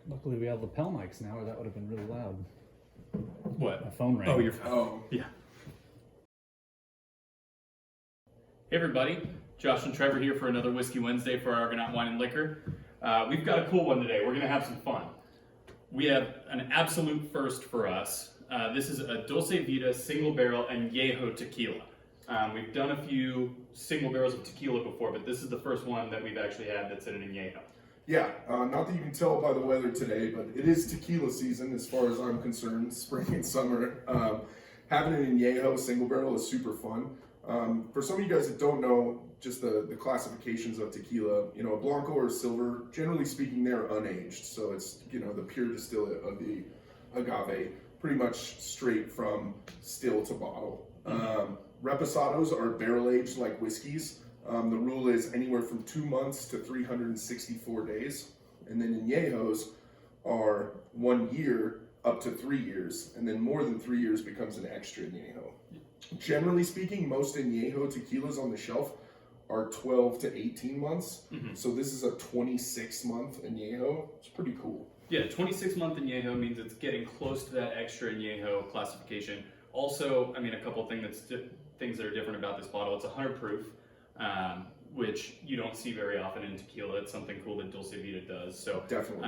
Luckily we have lapel mics now, or that would have been really loud. What? My phone rang. Oh, your phone. Oh, Yeah. Hey everybody, Josh and Trevor here for another Whiskey Wednesday for Argonaut Wine and Liquor. We've got a cool one today. We're going to have some fun. We have an absolute first for us. This is a Dulce Vida single barrel Añejo tequila. We've done a few single barrels of tequila before, but this is the first one that we've actually had that's in an Añejo. yeah. Not that you can tell by the weather today, but it is tequila season as far as I'm concerned, spring and summer. Having an Añejo single barrel is super fun. For some of you guys that don't know just the classifications of tequila, you know, a Blanco or a Silver, generally speaking, they're unaged. So it's, you know, the pure distillate of the agave, pretty much straight from still to bottle. Reposados are barrel aged like whiskeys. The rule is anywhere from 2 months to 364 days. And then Añejos are 1 year up to 3 years. And then more than 3 years becomes an extra Añejo. Generally speaking, most Añejo tequilas on the shelf are 12 to 18 months. So this is a 26-month Añejo. It's pretty cool. Yeah, 26-month Añejo means it's getting close to that extra Añejo classification. Also, I mean, a couple things that are different about this bottle. It's 100 proof, which you don't see very often in tequila. It's something cool that Dulce Vida does. So Definitely.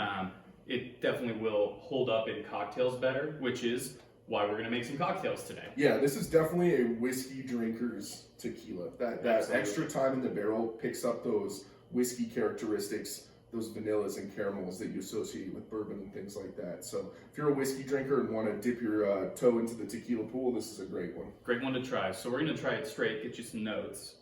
It definitely will hold up in cocktails better, which is why we're going to make some cocktails today. Yeah, this is definitely a whiskey drinker's tequila. That Absolutely. extra time in the barrel picks up those whiskey characteristics, those vanillas and caramels that you associate with bourbon and things like that. So if you're a whiskey drinker and want to dip your toe into the tequila pool, this is a great one. Great one to try. So we're going to try it straight, get you some notes.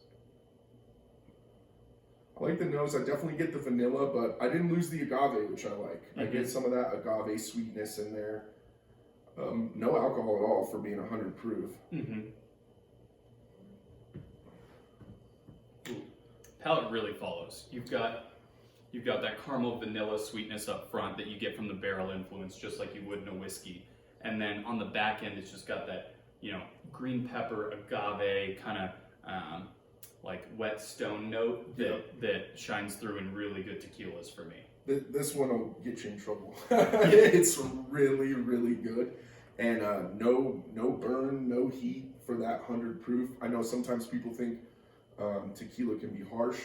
I like the nose. I definitely get the vanilla, but I didn't lose the agave, which I like. I get some of that agave sweetness in there. No alcohol at all for being 100 proof. Ooh, palate really follows. You've got that caramel vanilla sweetness up front that you get from the barrel influence, just like you would in a whiskey. And then on the back end, it's just got that, you know, green pepper, agave, kind of like wet stone note that shines through in really good tequilas for me. This one will get you in trouble. It's really, really good. And no burn, no heat for that 100 proof. I know sometimes people think tequila can be harsh.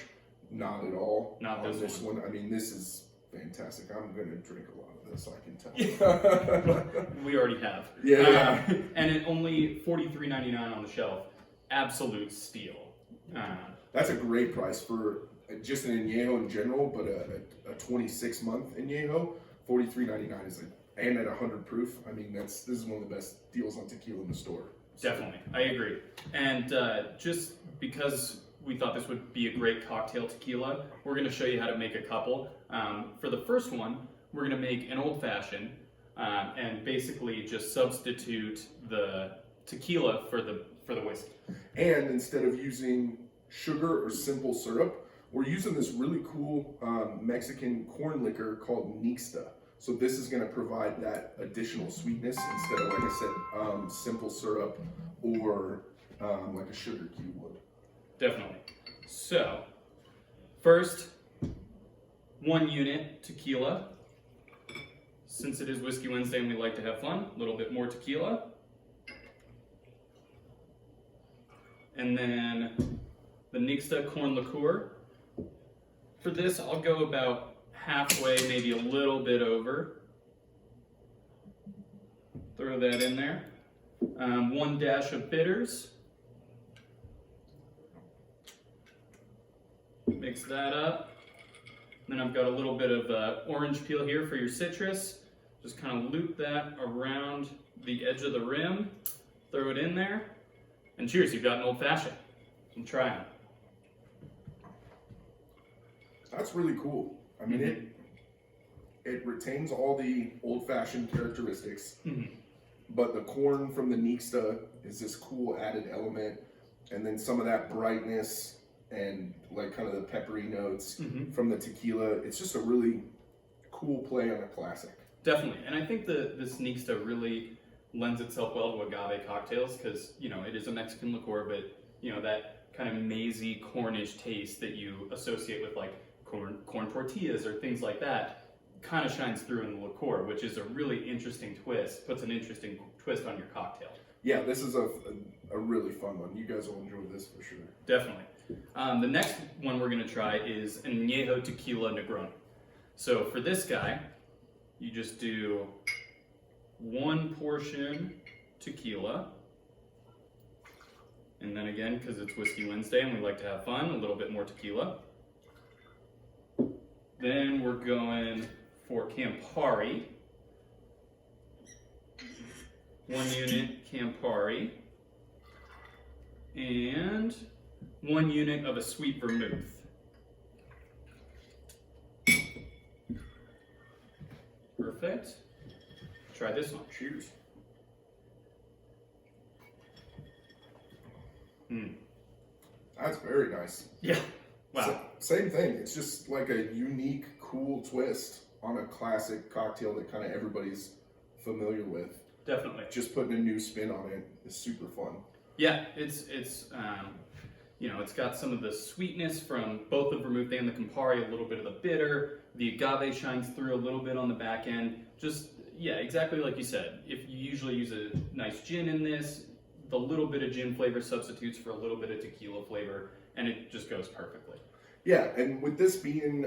Not at all. Not on this one. I mean, this is fantastic. I'm going to drink a lot of this, I can tell. We already have. Yeah. And at only $43.99 on the shelf, absolute steal. That's a great price for just an Añejo in general, but a 26-month Añejo, $43.99 is and at 100 proof. I mean, this is one of the best deals on tequila in the store. So. Definitely, I agree. And just because we thought this would be a great cocktail tequila, we're going to show you how to make a couple. For the first one, we're going to make an old fashioned and basically just substitute the tequila for the whiskey. And instead of using sugar or simple syrup, we're using this really cool Mexican corn liquor called Nixta. So this is going to provide that additional sweetness instead of, like I said, simple syrup or like a sugar cube would. Definitely. So, first, 1 unit tequila. Since it is Whiskey Wednesday and we like to have fun, a little bit more tequila. And then the Nixta corn liqueur. For this, I'll go about halfway, maybe a little bit over. Throw that in there. 1 dash of bitters. Mix that up. Then I've got a little bit of orange peel here for your citrus. Just kind of loop that around the edge of the rim. Throw it in there. And cheers, you've got an old fashioned. And try them. That's really cool. I mean, it retains all the old-fashioned characteristics, but the corn from the Nixta is this cool added element, and then some of that brightness and like kind of the peppery notes from the tequila. It's just a really cool play on a classic. Definitely, and I think this Nixta really lends itself well to agave cocktails because, you know, it is a Mexican liqueur, but, you know, that kind of mazy cornish taste that you associate with like corn tortillas or things like that kind of shines through in the liqueur, which is a really interesting twist, puts an interesting twist on your cocktail. Yeah, this is a really fun one. You guys will enjoy this for sure. Definitely. The next one we're going to try is Añejo Tequila Negroni. So for this guy, you just do 1 portion tequila, and then again, because it's Whiskey Wednesday and we like to have fun, a little bit more tequila. Then we're going for Campari, 1 unit Campari, and 1 unit of a sweet vermouth. Perfect. Try this one. Cheers. That's very nice. Yeah. Wow. Same thing. It's just like a unique, cool twist on a classic cocktail that kind of everybody's familiar with. Definitely. Just putting a new spin on it is super fun. Yeah, it's you know, it's got some of the sweetness from both the vermouth and the Campari, a little bit of the bitter. The agave shines through a little bit on the back end. Just, yeah, exactly like you said. If you usually use a nice gin in this, the little bit of gin flavor substitutes for a little bit of tequila flavor, and it just goes perfectly. Yeah, and with this being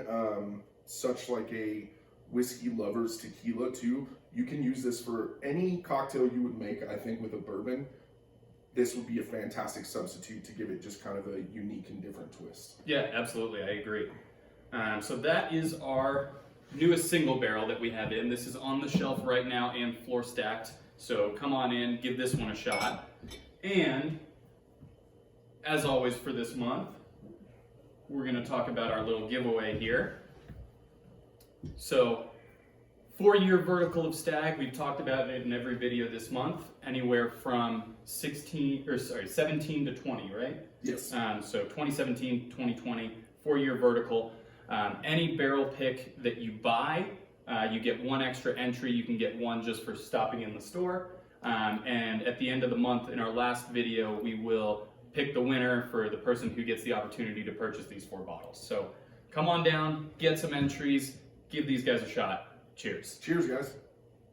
such like a whiskey lover's tequila too, you can use this for any cocktail you would make, I think, with a bourbon. This would be a fantastic substitute to give it just kind of a unique and different twist. Yeah, absolutely, I agree. So that is our newest single barrel that we have in. This is on the shelf right now and floor stacked. So come on in, give this one a shot. And as always for this month, we're going to talk about our little giveaway here. So 4-year vertical of Stag, we've talked about it in every video this month, anywhere from 17 to 20, right? Yes. So 2017, 2020, 4-year vertical. Any barrel pick that you buy, you get 1 extra entry. You can get 1 just for stopping in the store. And at the end of the month, in our last video, we will pick the winner for the person who gets the opportunity to purchase these 4 bottles. So come on down, get some entries, give these guys a shot. Cheers. Cheers, guys.